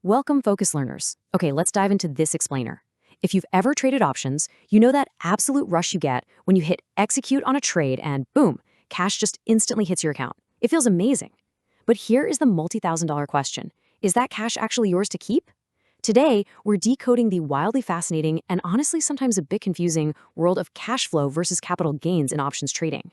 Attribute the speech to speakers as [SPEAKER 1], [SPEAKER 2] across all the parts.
[SPEAKER 1] Welcome, focus learners. Okay, let's dive into this explainer. If you've ever traded options, you know that absolute rush you get when you hit execute on a trade and boom, cash just instantly hits your account. It feels amazing. But here is the multi-thousand-dollar question. Is that cash actually yours to keep? Today, we're decoding the wildly fascinating and honestly sometimes a bit confusing world of cash flow versus capital gains in options trading.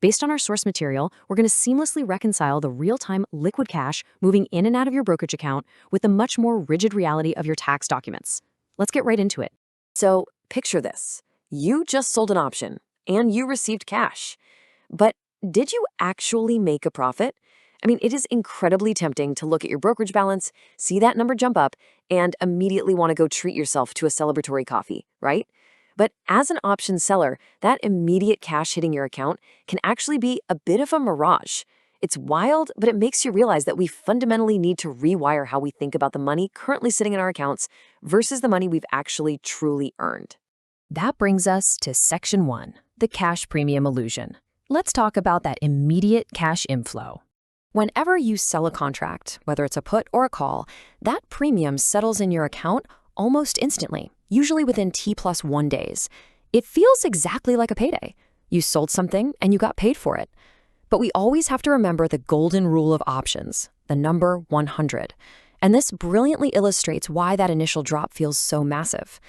[SPEAKER 1] Based on our source material, we're going to seamlessly reconcile the real-time liquid cash moving in and out of your brokerage account with the much more rigid reality of your tax documents. Let's get right into it.
[SPEAKER 2] So picture this. You just sold an option and you received cash. But did you actually make a profit? I mean, it is incredibly tempting to look at your brokerage balance, see that number jump up, and immediately want to go treat yourself to a celebratory coffee, right? But as an option seller, that immediate cash hitting your account can actually be a bit of a mirage. It's wild, but it makes you realize that we fundamentally need to rewire how we think about the money currently sitting in our accounts versus the money we've actually truly earned.
[SPEAKER 3] That brings us to Section 1, the cash premium illusion. Let's talk about that immediate cash inflow. Whenever you sell a contract, whether it's a put or a call, that premium settles in your account almost instantly, usually within T+1 days. It feels exactly like a payday. You sold something and you got paid for it. But we always have to remember the golden rule of options, the number 100. And this brilliantly illustrates why that initial drop feels so massive.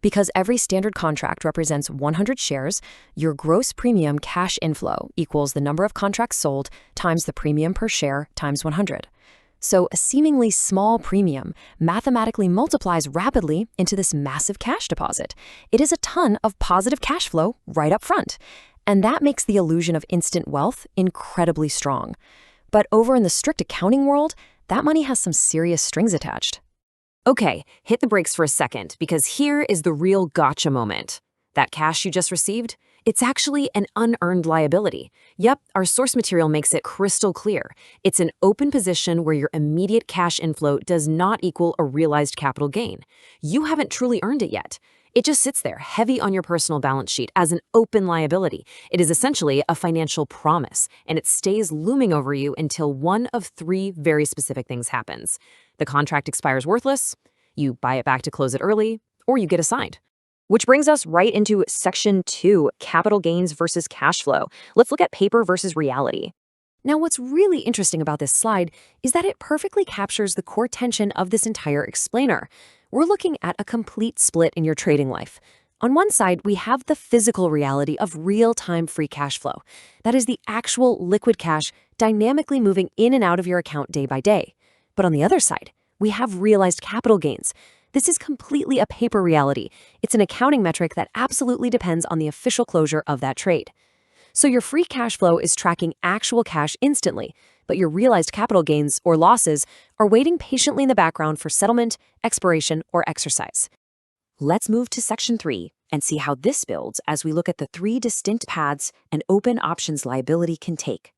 [SPEAKER 3] Because every standard contract represents 100 shares, your gross premium cash inflow equals the number of contracts sold times the premium per share times 100. So a seemingly small premium mathematically multiplies rapidly into this massive cash deposit. It is a ton of positive cash flow right up front. And that makes the illusion of instant wealth incredibly strong. But over in the strict accounting world, that money has some serious strings attached.
[SPEAKER 1] Okay, hit the brakes for a second because here is the real gotcha moment. That cash you just received? It's actually an unearned liability. Yep, our source material makes it crystal clear. It's an open position where your immediate cash inflow does not equal a realized capital gain. You haven't truly earned it yet. It just sits there, heavy on your personal balance sheet as an open liability. It is essentially a financial promise, and it stays looming over you until one of three very specific things happens. The contract expires worthless, you buy it back to close it early, or you get assigned. Which brings us right into Section 2, capital gains versus cash flow. Let's look at paper versus reality. Now, what's really interesting about this slide is that it perfectly captures the core tension of this entire explainer. We're looking at a complete split in your trading life. On one side, we have the physical reality of real-time free cash flow. That is the actual liquid cash dynamically moving in and out of your account day by day. But on the other side, we have realized capital gains. This is completely a paper reality. It's an accounting metric that absolutely depends on the official closure of that trade. So your free cash flow is tracking actual cash instantly, but your realized capital gains or losses are waiting patiently in the background for settlement, expiration, or exercise. Let's move to Section 3 and see how this builds as we look at the three distinct paths an open options liability can take.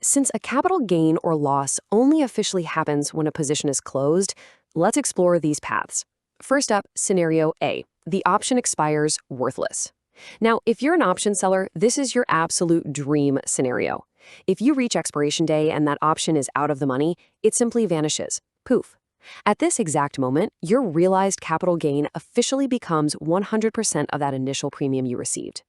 [SPEAKER 1] Since a capital gain or loss only officially happens when a position is closed, let's explore these paths. First up, Scenario A. The option expires worthless. Now, if you're an option seller, this is your absolute dream scenario. If you reach expiration day and that option is out of the money, it simply vanishes. Poof. At this exact moment, your realized capital gain officially becomes 100% of that initial premium you received.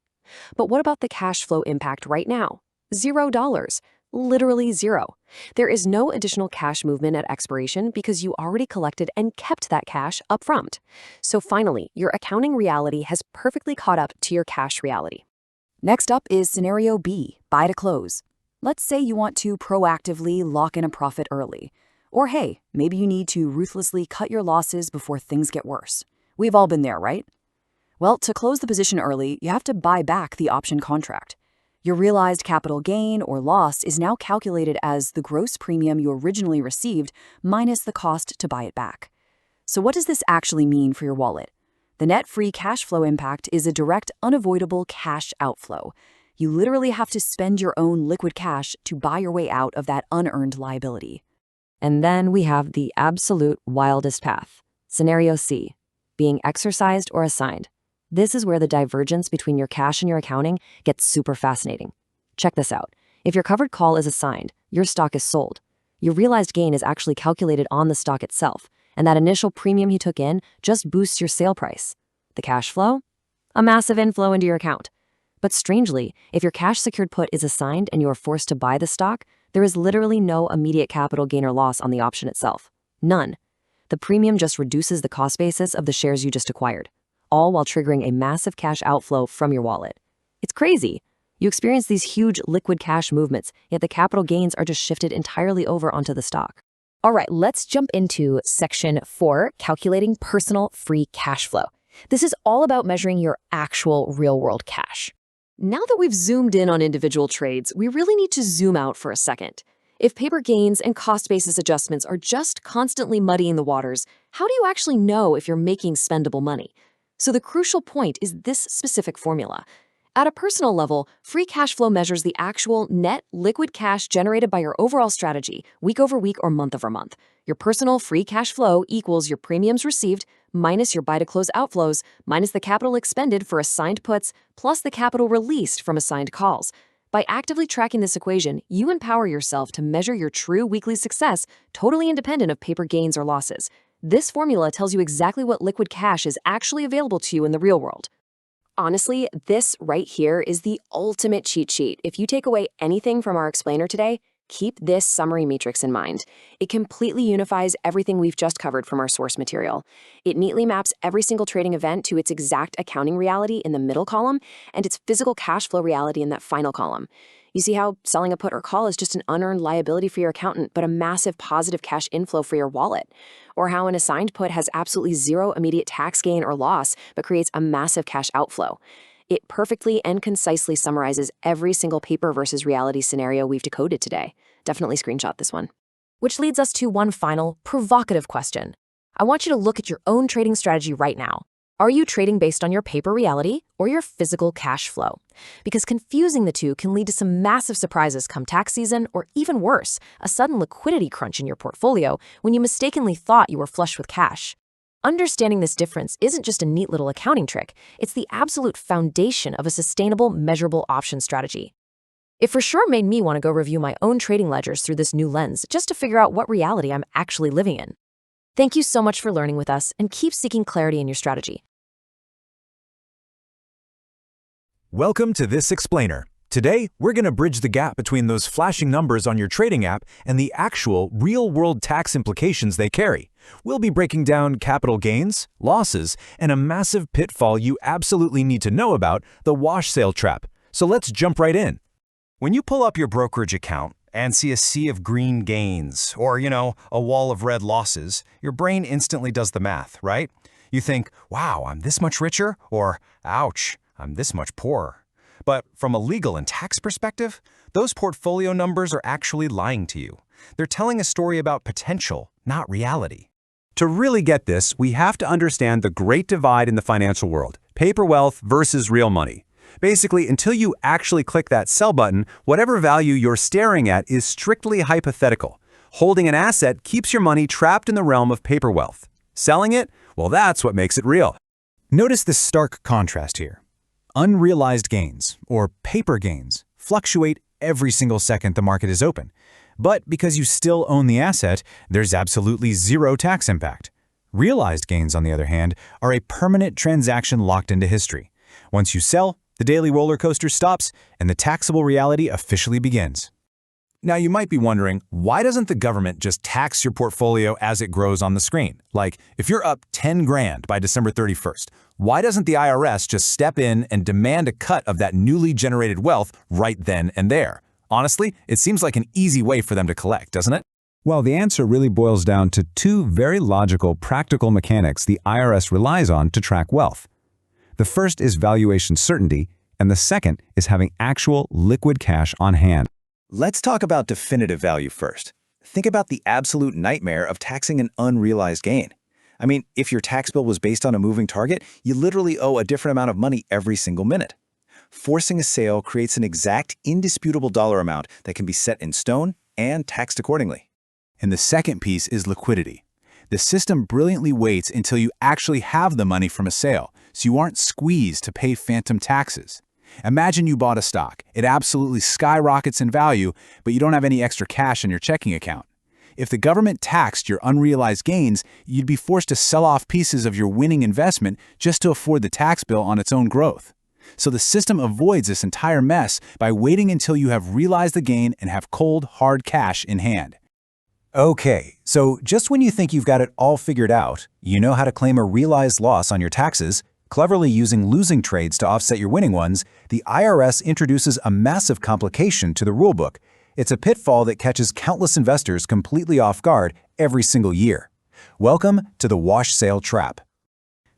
[SPEAKER 1] But what about the cash flow impact right now? $0. Literally zero. There is no additional cash movement at expiration because you already collected and kept that cash up front. So finally, your accounting reality has perfectly caught up to your cash reality.
[SPEAKER 3] Next up is Scenario B, buy to close. Let's say you want to proactively lock in a profit early. Or hey, maybe you need to ruthlessly cut your losses before things get worse. We've all been there, right? Well, to close the position early, you have to buy back the option contract. Your realized capital gain or loss is now calculated as the gross premium you originally received minus the cost to buy it back. So what does this actually mean for your wallet? The net free cash flow impact is a direct, unavoidable cash outflow. You literally have to spend your own liquid cash to buy your way out of that unearned liability.
[SPEAKER 1] And then we have the absolute wildest path, Scenario C, being exercised or assigned. This is where the divergence between your cash and your accounting gets super fascinating. Check this out. If your covered call is assigned, your stock is sold. Your realized gain is actually calculated on the stock itself,
[SPEAKER 2] and that initial premium he took in just boosts your sale price. The cash flow? A massive inflow into your account. But strangely, if your cash-secured put is assigned and you are forced to buy the stock, there is literally no immediate capital gain or loss on the option itself. None. The premium just reduces the cost basis of the shares you just acquired, all while triggering a massive cash outflow from your wallet. It's crazy. You experience these huge liquid cash movements, yet the capital gains are just shifted entirely over onto the stock.
[SPEAKER 3] All right, let's jump into Section 4, calculating personal free cash flow. This is all about measuring your actual real-world cash.
[SPEAKER 2] Now that we've zoomed in on individual trades, we really need to zoom out for a second. If paper gains and cost basis adjustments are just constantly muddying the waters, how do you actually know if you're making spendable money? So the crucial point is this specific formula. At a personal level, free cash flow measures the actual net liquid cash generated by your overall strategy, week over week or month over month. Your personal free cash flow equals your premiums received minus your buy-to-close outflows minus the capital expended for assigned puts plus the capital released from assigned calls. By actively tracking this equation, you empower yourself to measure your true weekly success, totally independent of paper gains or losses. This formula tells you exactly what liquid cash is actually available to you in the real world. Honestly, this right here is the ultimate cheat sheet. If you take away anything from our explainer today, keep this summary matrix in mind. It completely unifies everything we've just covered from our source material. It neatly maps every single trading event to its exact accounting reality in the middle column and its physical cash flow reality in that final column. You see how selling a put or call is just an unearned liability for your accountant, but a massive positive cash inflow for your wallet? Or how an assigned put has absolutely zero immediate tax gain or loss, but creates a massive cash outflow? It perfectly and concisely summarizes every single paper versus reality scenario we've decoded today. Definitely screenshot this one.
[SPEAKER 3] Which leads us to one final, provocative question. I want you to look at your own trading strategy right now. Are you trading based on your paper reality or your physical cash flow? Because confusing the two can lead to some massive surprises come tax season, or even worse, a sudden liquidity crunch in your portfolio when you mistakenly thought you were flush with cash. Understanding this difference isn't just a neat little accounting trick, it's the absolute foundation of a sustainable, measurable option strategy. It for sure made me want to go review my own trading ledgers through this new lens just to figure out what reality I'm actually living in. Thank you so much for learning with us, and keep seeking clarity in your strategy.
[SPEAKER 4] Welcome to This Explainer. Today, we're going to bridge the gap between those flashing numbers on your trading app and the actual, real-world tax implications they carry. We'll be breaking down capital gains, losses, and a massive pitfall you absolutely need to know about, the wash sale trap. So let's jump right in. When you pull up your brokerage account and see a sea of green gains, or, a wall of red losses, your brain instantly does the math, right? You think, wow, I'm this much richer, or, ouch, I'm this much poorer. But from a legal and tax perspective, those portfolio numbers are actually lying to you. They're telling a story about potential, not reality. To really get this, we have to understand the great divide in the financial world, paper wealth versus real money. Basically, until you actually click that sell button, whatever value you're staring at is strictly hypothetical. Holding an asset keeps your money trapped in the realm of paper wealth. Selling it? Well, that's what makes it real. Notice the stark contrast here. Unrealized gains, or paper gains, fluctuate every single second the market is open. But because you still own the asset, there's absolutely zero tax impact. Realized gains, on the other hand, are a permanent transaction locked into history. Once you sell, the daily roller coaster stops, and the taxable reality officially begins. Now, you might be wondering, why doesn't the government just tax your portfolio as it grows on the screen? Like, if you're up 10 grand by December 31st, why doesn't the IRS just step in and demand a cut of that newly generated wealth right then and there? Honestly, it seems like an easy way for them to collect, doesn't it? Well, the answer really boils down to two very logical, practical mechanics the IRS relies on to track wealth. The first is valuation certainty, and the second is having actual liquid cash on hand. Let's talk about definitive value first. Think about the absolute nightmare of taxing an unrealized gain. I mean, if your tax bill was based on a moving target, you literally owe a different amount of money every single minute. Forcing a sale creates an exact, indisputable dollar amount that can be set in stone and taxed accordingly. And the second piece is liquidity. The system brilliantly waits until you actually have the money from a sale, so you aren't squeezed to pay phantom taxes. Imagine you bought a stock. It absolutely skyrockets in value, but you don't have any extra cash in your checking account. If the government taxed your unrealized gains, you'd be forced to sell off pieces of your winning investment just to afford the tax bill on its own growth. So the system avoids this entire mess by waiting until you have realized the gain and have cold, hard cash in hand. Okay, so just when you think you've got it all figured out, you know how to claim a realized loss on your taxes, cleverly using losing trades to offset your winning ones, the IRS introduces a massive complication to the rulebook. It's a pitfall that catches countless investors completely off guard every single year. Welcome to the wash sale trap.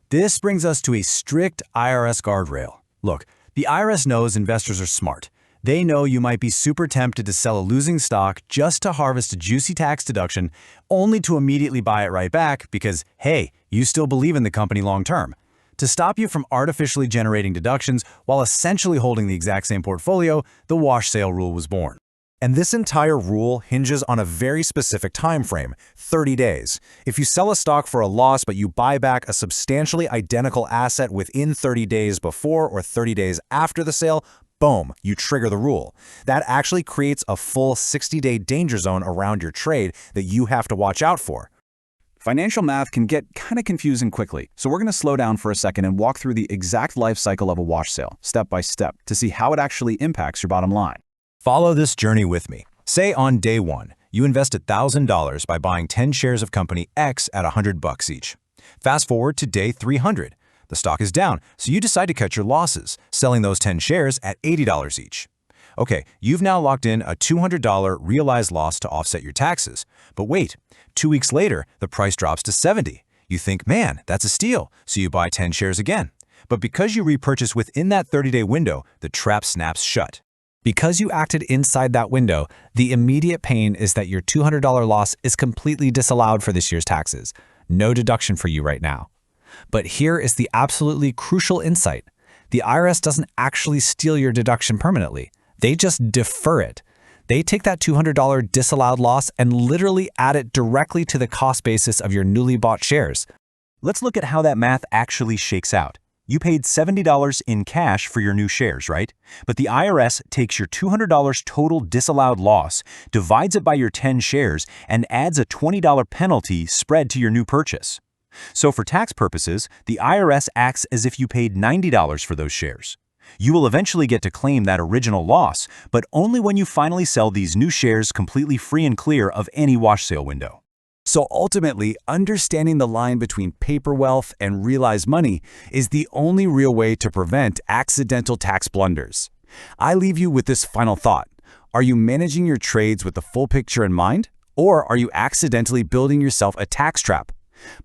[SPEAKER 4] This brings us to a strict IRS guardrail. Look, the IRS knows investors are smart. They know you might be super tempted to sell a losing stock just to harvest a juicy tax deduction, only to immediately buy it right back because, hey, you still believe in the company long term. To stop you from artificially generating deductions while essentially holding the exact same portfolio, the wash sale rule was born. And this entire rule hinges on a very specific time frame, 30 days. If you sell a stock for a loss but you buy back a substantially identical asset within 30 days before or 30 days after the sale, boom, you trigger the rule. That actually creates a full 60-day danger zone around your trade that you have to watch out for. Financial math can get kind of confusing quickly, so we're going to slow down for a second and walk through the exact life cycle of a wash sale, step by step, to see how it actually impacts your bottom line. Follow this journey with me. Say on day 1, you invest $1,000 by buying 10 shares of company X at $100 each. Fast forward to day 300. The stock is down, so you decide to cut your losses, selling those 10 shares at $80 each. Okay, you've now locked in a $200 realized loss to offset your taxes. But wait, 2 weeks later, the price drops to $70. You think, man, that's a steal, so you buy 10 shares again. But because you repurchase within that 30-day window, the trap snaps shut. Because you acted inside that window, the immediate pain is that your $200 loss is completely disallowed for this year's taxes. No deduction for you right now. But here is the absolutely crucial insight. The IRS doesn't actually steal your deduction permanently. They just defer it. They take that $200 disallowed loss and literally add it directly to the cost basis of your newly bought shares. Let's look at how that math actually shakes out. You paid $70 in cash for your new shares, right? But the IRS takes your $200 total disallowed loss, divides it by your 10 shares, and adds a $20 penalty spread to your new purchase. So for tax purposes, the IRS acts as if you paid $90 for those shares. You will eventually get to claim that original loss, but only when you finally sell these new shares completely free and clear of any wash sale window. So ultimately, understanding the line between paper wealth and realized money is the only real way to prevent accidental tax blunders. I leave you with this final thought. Are you managing your trades with the full picture in mind? Or are you accidentally building yourself a tax trap?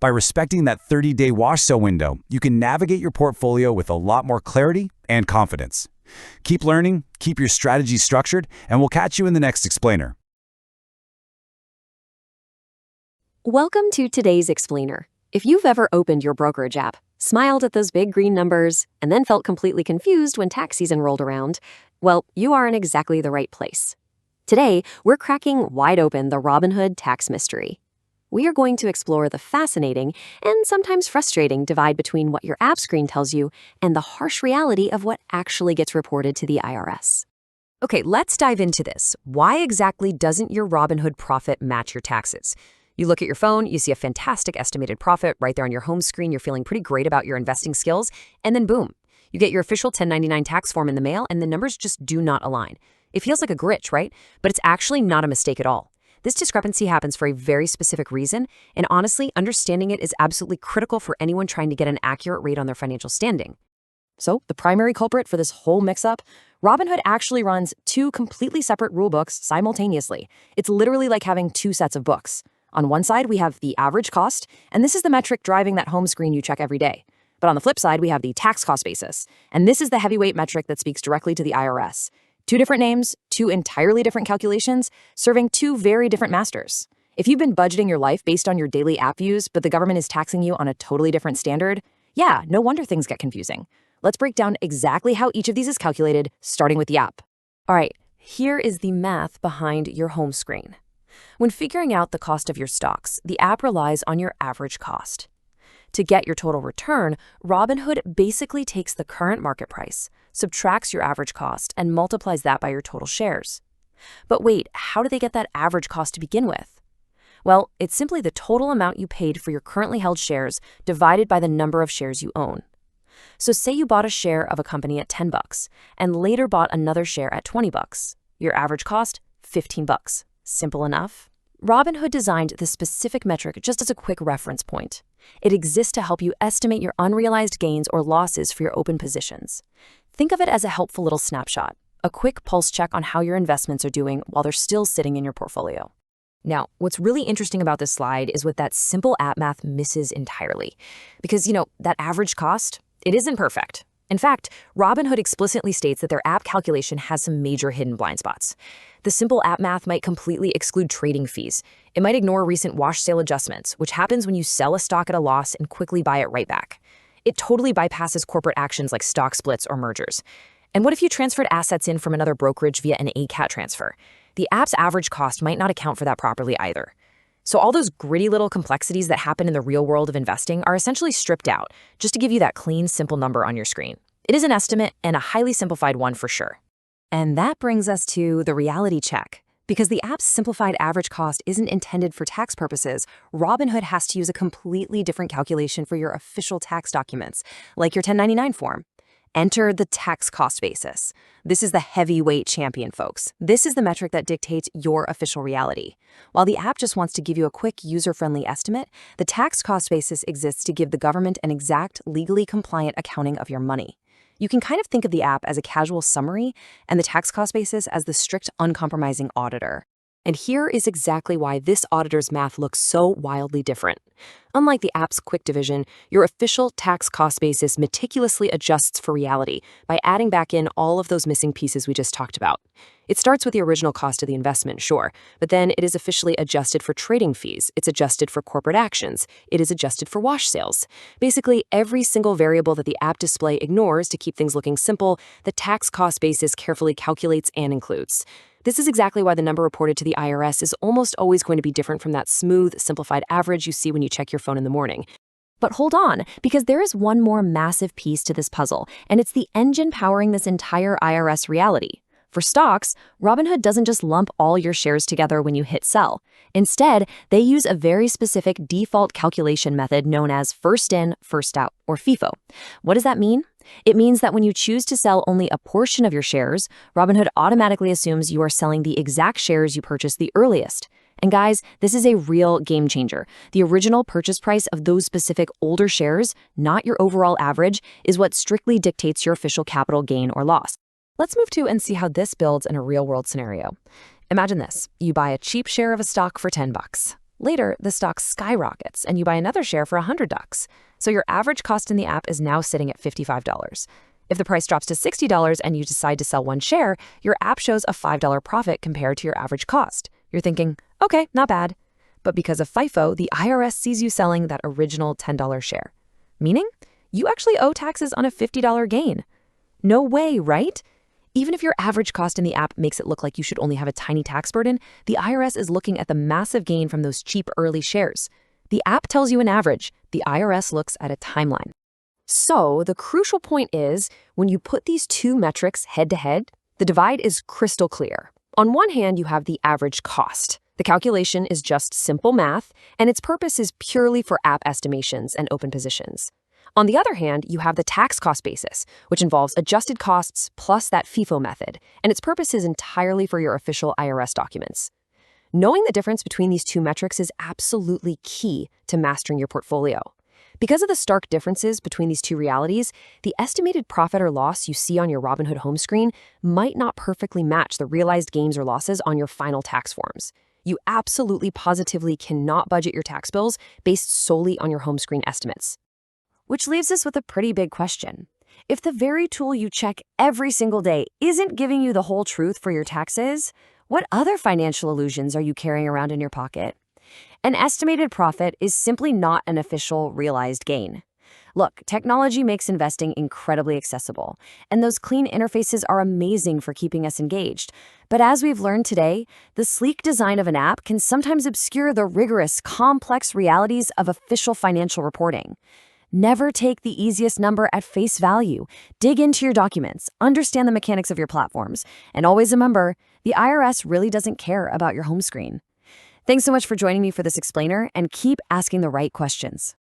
[SPEAKER 4] By respecting that 30-day wash sale window, you can navigate your portfolio with a lot more clarity and confidence. Keep learning, keep your strategy structured, and we'll catch you in the next explainer.
[SPEAKER 2] Welcome to today's explainer. If you've ever opened your brokerage app, smiled at those big green numbers, and then felt completely confused when tax season rolled around, well, you are in exactly the right place. Today, we're cracking wide open the Robinhood tax mystery. We are going to explore the fascinating and sometimes frustrating divide between what your app screen tells you and the harsh reality of what actually gets reported to the IRS.
[SPEAKER 1] Okay, let's dive into this. Why exactly doesn't your Robinhood profit match your taxes? You look at your phone, you see a fantastic estimated profit right there on your home screen, you're feeling pretty great about your investing skills, and then boom, you get your official 1099 tax form in the mail and the numbers just do not align. It feels like a glitch, right? But it's actually not a mistake at all. This discrepancy happens for a very specific reason, and honestly, understanding it is absolutely critical for anyone trying to get an accurate rate on their financial standing.
[SPEAKER 2] So, the primary culprit for this whole mix-up? Robinhood actually runs two completely separate rulebooks simultaneously. It's literally like having two sets of books. On one side, we have the average cost, and this is the metric driving that home screen you check every day. But on the flip side, we have the tax cost basis, and this is the heavyweight metric that speaks directly to the IRS. Two different names, two entirely different calculations, serving two very different masters. If you've been budgeting your life based on your daily app views, but the government is taxing you on a totally different standard, yeah, no wonder things get confusing. Let's break down exactly how each of these is calculated, starting with the app.
[SPEAKER 1] All right, here is the math behind your home screen. When figuring out the cost of your stocks, the app relies on your average cost. To get your total return, Robinhood basically takes the current market price, subtracts your average cost, and multiplies that by your total shares. But wait, how do they get that average cost to begin with?
[SPEAKER 3] Well, it's simply the total amount you paid for your currently held shares divided by the number of shares you own. So say you bought a share of a company at $10 and later bought another share at $20. Your average cost, $15. Simple enough? Robinhood designed this specific metric just as a quick reference point. It exists to help you estimate your unrealized gains or losses for your open positions. Think of it as a helpful little snapshot, a quick pulse check on how your investments are doing while they're still sitting in your portfolio.
[SPEAKER 1] Now, what's really interesting about this slide is what that simple app math misses entirely. Because, that average cost, it isn't perfect. In fact, Robinhood explicitly states that their app calculation has some major hidden blind spots. The simple app math might completely exclude trading fees. It might ignore recent wash sale adjustments, which happens when you sell a stock at a loss and quickly buy it right back. It totally bypasses corporate actions like stock splits or mergers. And what if you transferred assets in from another brokerage via an ACAT transfer? The app's average cost might not account for that properly either. So all those gritty little complexities that happen in the real world of investing are essentially stripped out, just to give you that clean, simple number on your screen. It is an estimate, and a highly simplified one for sure.
[SPEAKER 3] And that brings us to the reality check. Because the app's simplified average cost isn't intended for tax purposes, Robinhood has to use a completely different calculation for your official tax documents, like your 1099 form. Enter the tax cost basis. This is the heavyweight champion, folks. This is the metric that dictates your official reality. While the app just wants to give you a quick, user-friendly estimate, the tax cost basis exists to give the government an exact, legally compliant accounting of your money. You can kind of think of the app as a casual summary and the tax cost basis as the strict, uncompromising auditor. And here is exactly why this auditor's math looks so wildly different. Unlike the app's quick division, your official tax cost basis meticulously adjusts for reality by adding back in all of those missing pieces we just talked about. It starts with the original cost of the investment, sure, but then it is officially adjusted for trading fees, it's adjusted for corporate actions, it is adjusted for wash sales. Basically, every single variable that the app display ignores to keep things looking simple, the tax cost basis carefully calculates and includes. This is exactly why the number reported to the IRS is almost always going to be different from that smooth, simplified average you see when you check your phone in the morning. But hold on, because there is one more massive piece to this puzzle, and it's the engine powering this entire IRS reality. For stocks, Robinhood doesn't just lump all your shares together when you hit sell. Instead, they use a very specific default calculation method known as first in, first out, or FIFO. What does that mean? It means that when you choose to sell only a portion of your shares, Robinhood automatically assumes you are selling the exact shares you purchased the earliest. And guys, this is a real game changer. The original purchase price of those specific older shares, not your overall average, is what strictly dictates your official capital gain or loss. Let's move to and see how this builds in a real-world scenario. Imagine this. You buy a cheap share of a stock for $10. Later, the stock skyrockets, and you buy another share for $100. So your average cost in the app is now sitting at $55. If the price drops to $60 and you decide to sell one share, your app shows a $5 profit compared to your average cost. You're thinking, okay, not bad. But because of FIFO, the IRS sees you selling that original $10 share. Meaning, you actually owe taxes on a $50 gain. No way, right? Even if your average cost in the app makes it look like you should only have a tiny tax burden, the IRS is looking at the massive gain from those cheap early shares. The app tells you an average. The IRS looks at a timeline. So the crucial point is, when you put these two metrics head to head, the divide is crystal clear. On one hand, you have the average cost. The calculation is just simple math, and its purpose is purely for app estimations and open positions. On the other hand, you have the tax cost basis, which involves adjusted costs plus that FIFO method, and its purpose is entirely for your official IRS documents. Knowing the difference between these two metrics is absolutely key to mastering your portfolio. Because of the stark differences between these two realities, the estimated profit or loss you see on your Robinhood home screen might not perfectly match the realized gains or losses on your final tax forms. You absolutely positively cannot budget your tax bills based solely on your home screen estimates. Which leaves us with a pretty big question. If the very tool you check every single day isn't giving you the whole truth for your taxes, what other financial illusions are you carrying around in your pocket? An estimated profit is simply not an official realized gain. Look, technology makes investing incredibly accessible, and those clean interfaces are amazing for keeping us engaged. But as we've learned today, the sleek design of an app can sometimes obscure the rigorous, complex realities of official financial reporting. Never take the easiest number at face value. Dig into your documents, understand the mechanics of your platforms, and always remember, the IRS really doesn't care about your home screen.
[SPEAKER 2] Thanks so much for joining me for this explainer, and keep asking the right questions.